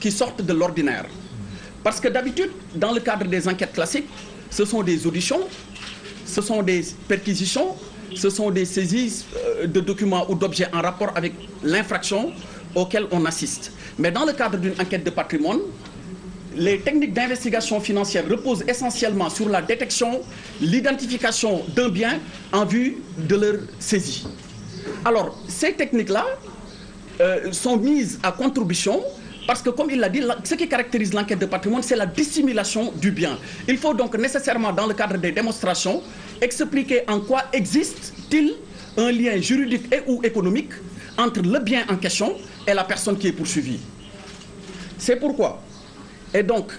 qui sortent de l'ordinaire. Parce que d'habitude, dans le cadre des enquêtes classiques, ce sont des auditions, ce sont des perquisitions, ce sont des saisies de documents ou d'objets en rapport avec l'infraction auquel on assiste. Mais dans le cadre d'une enquête de patrimoine, les techniques d'investigation financière reposent essentiellement sur la détection, l'identification d'un bien en vue de leur saisie. Alors, ces techniques-là sont mises à contribution parce que, comme il l'a dit, ce qui caractérise l'enquête de patrimoine, c'est la dissimulation du bien. Il faut donc nécessairement, dans le cadre des démonstrations, expliquer en quoi existe-t-il un lien juridique et ou économique entre le bien en question et la personne qui est poursuivie. C'est pourquoi, et donc,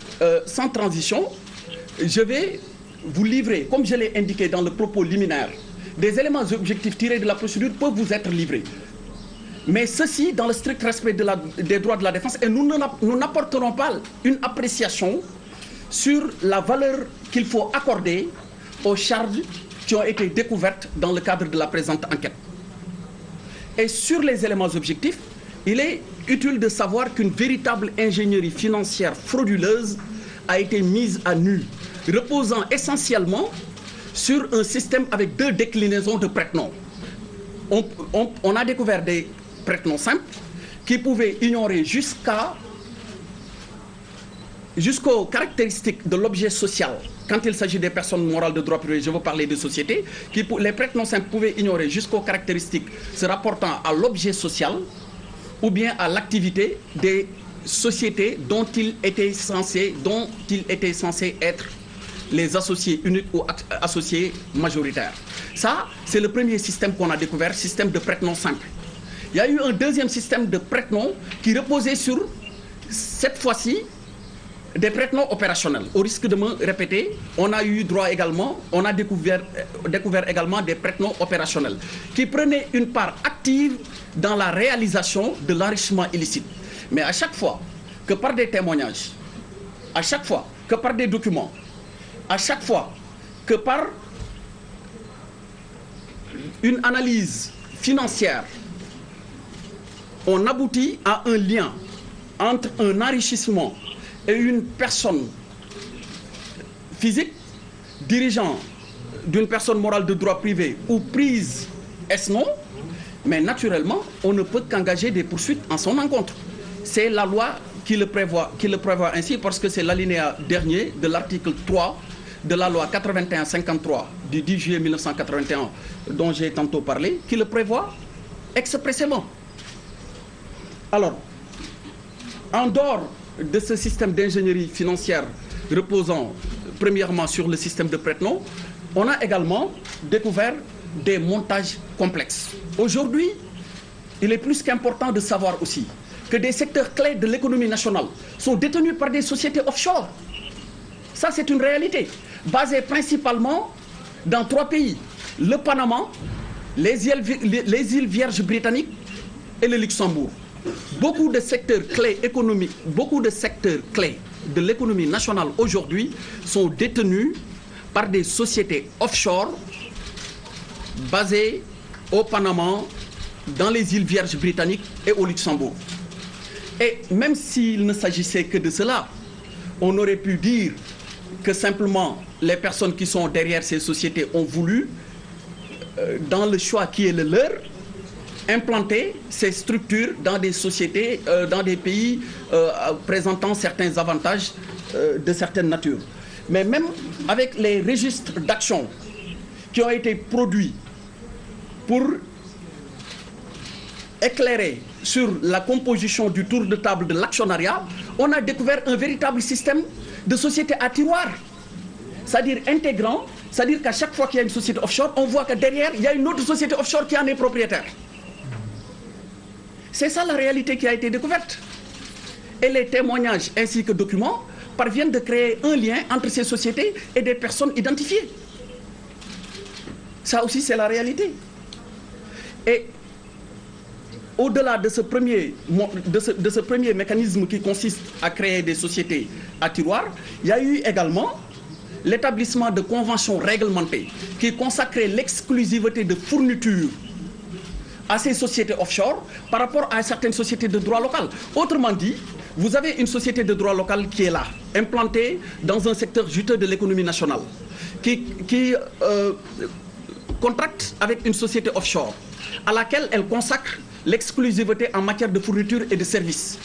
sans transition, je vais vous livrer, comme je l'ai indiqué dans le propos liminaire, des éléments objectifs tirés de la procédure peuvent vous être livrés. Mais ceci dans le strict respect des droits de la défense, et nous n'apporterons pas une appréciation sur la valeur qu'il faut accorder aux charges qui ont été découvertes dans le cadre de la présente enquête. Et sur les éléments objectifs, il est utile de savoir qu'une véritable ingénierie financière frauduleuse a été mise à nu, reposant essentiellement sur un système avec 2 déclinaisons de prête-noms. On a découvert des prête-noms simples qui pouvaient ignorer jusqu'aux caractéristiques de l'objet social. Quand il s'agit des personnes morales de droit privé, je veux parler de sociétés, les prête-noms simples pouvaient ignorer jusqu'aux caractéristiques se rapportant à l'objet social ou bien à l'activité des sociétés dont il était censé être les associés uniques ou associés majoritaires. Ça, c'est le premier système qu'on a découvert, système de prête-noms simple. Il y a eu un deuxième système de prête-noms qui reposait sur, cette fois-ci, des prête-noms opérationnels. Au risque de me répéter, on a eu droit également, on a découvert également des prête-noms opérationnels qui prenaient une part active dans la réalisation de l'enrichissement illicite. Mais à chaque fois que par des témoignages, à chaque fois que par des documents, à chaque fois que par une analyse financière, on aboutit à un lien entre un enrichissement et une personne physique, dirigeant d'une personne morale de droit privé ou prise est-ce non, mais naturellement, on ne peut qu'engager des poursuites en son encontre. C'est la loi qui le prévoit ainsi parce que c'est l'alinéa dernier de l'article 3 de la loi 81-53 du 10 juillet 1981 dont j'ai tantôt parlé, qui le prévoit expressément. Alors, en dehors de ce système d'ingénierie financière reposant premièrement sur le système de prête-noms, on a également découvert des montages complexes. Aujourd'hui, il est plus qu'important de savoir aussi que des secteurs clés de l'économie nationale sont détenus par des sociétés offshore. Ça, c'est une réalité, basée principalement dans 3 pays, le Panama, les îles Vierges britanniques et le Luxembourg. Beaucoup de secteurs clés économiques, beaucoup de secteurs clés de l'économie nationale aujourd'hui sont détenus par des sociétés offshore basées au Panama, dans les îles Vierges britanniques et au Luxembourg. Et même s'il ne s'agissait que de cela, on aurait pu dire que simplement les personnes qui sont derrière ces sociétés ont voulu, dans le choix qui est le leur, implanter ces structures dans des sociétés, dans des pays présentant certains avantages de certaine nature. Mais même avec les registres d'action qui ont été produits pour éclairer sur la composition du tour de table de l'actionnariat, on a découvert un véritable système de société à tiroir, c'est-à-dire intégrant, c'est-à-dire qu'à chaque fois qu'il y a une société offshore, on voit que derrière, il y a une autre société offshore qui en est propriétaire. C'est ça la réalité qui a été découverte. Et les témoignages ainsi que documents parviennent de créer un lien entre ces sociétés et des personnes identifiées. Ça aussi, c'est la réalité. Et au-delà de ce premier mécanisme qui consiste à créer des sociétés à tiroir, il y a eu également l'établissement de conventions réglementées qui consacraient l'exclusivité de fourniture à ces sociétés offshore par rapport à certaines sociétés de droit local. Autrement dit, vous avez une société de droit local qui est là, implantée dans un secteur juteux de l'économie nationale, qui contracte avec une société offshore, à laquelle elle consacre l'exclusivité en matière de fourniture et de services.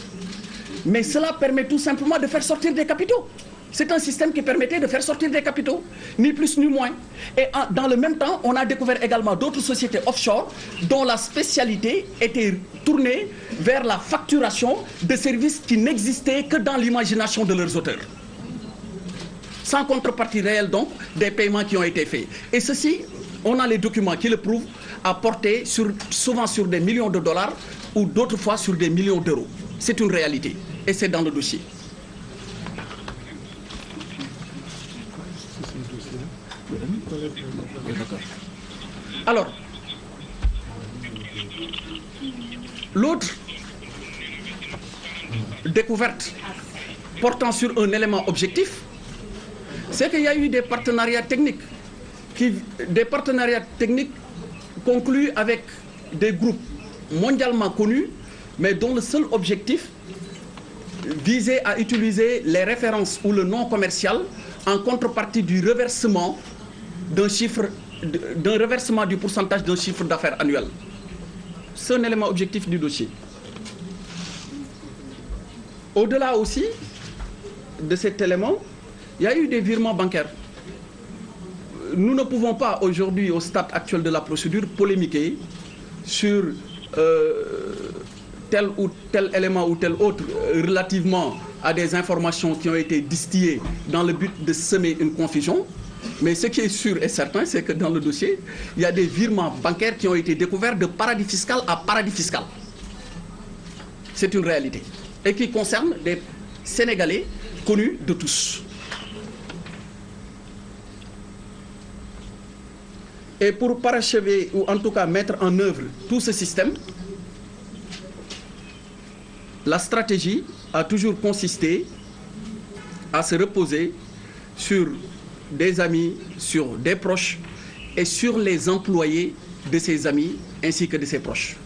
Mais cela permet tout simplement de faire sortir des capitaux. C'est un système qui permettait de faire sortir des capitaux, ni plus ni moins. Et dans le même temps, on a découvert également d'autres sociétés offshore dont la spécialité était tournée vers la facturation de services qui n'existaient que dans l'imagination de leurs auteurs. Sans contrepartie réelle donc des paiements qui ont été faits. Et ceci, on a les documents qui le prouvent, à porter souvent sur des millions de dollars ou d'autres fois sur des millions d'euros. C'est une réalité et c'est dans le dossier. Alors, l'autre découverte portant sur un élément objectif, c'est qu'il y a eu des partenariats techniques conclus avec des groupes mondialement connus, mais dont le seul objectif visait à utiliser les références ou le nom commercial en contrepartie du reversement d'un reversement du pourcentage d'un chiffre d'affaires annuel. C'est un élément objectif du dossier. Au-delà aussi de cet élément, il y a eu des virements bancaires. Nous ne pouvons pas aujourd'hui, au stade actuel de la procédure, polémiquer sur tel ou tel élément ou tel autre relativement à des informations qui ont été distillées dans le but de semer une confusion. Mais ce qui est sûr et certain, c'est que dans le dossier, il y a des virements bancaires qui ont été découverts de paradis fiscal à paradis fiscal. C'est une réalité. Et qui concerne des Sénégalais connus de tous. Et pour parachever, ou en tout cas mettre en œuvre tout ce système, la stratégie a toujours consisté à se reposer sur des amis, sur des proches et sur les employés de ses amis ainsi que de ses proches.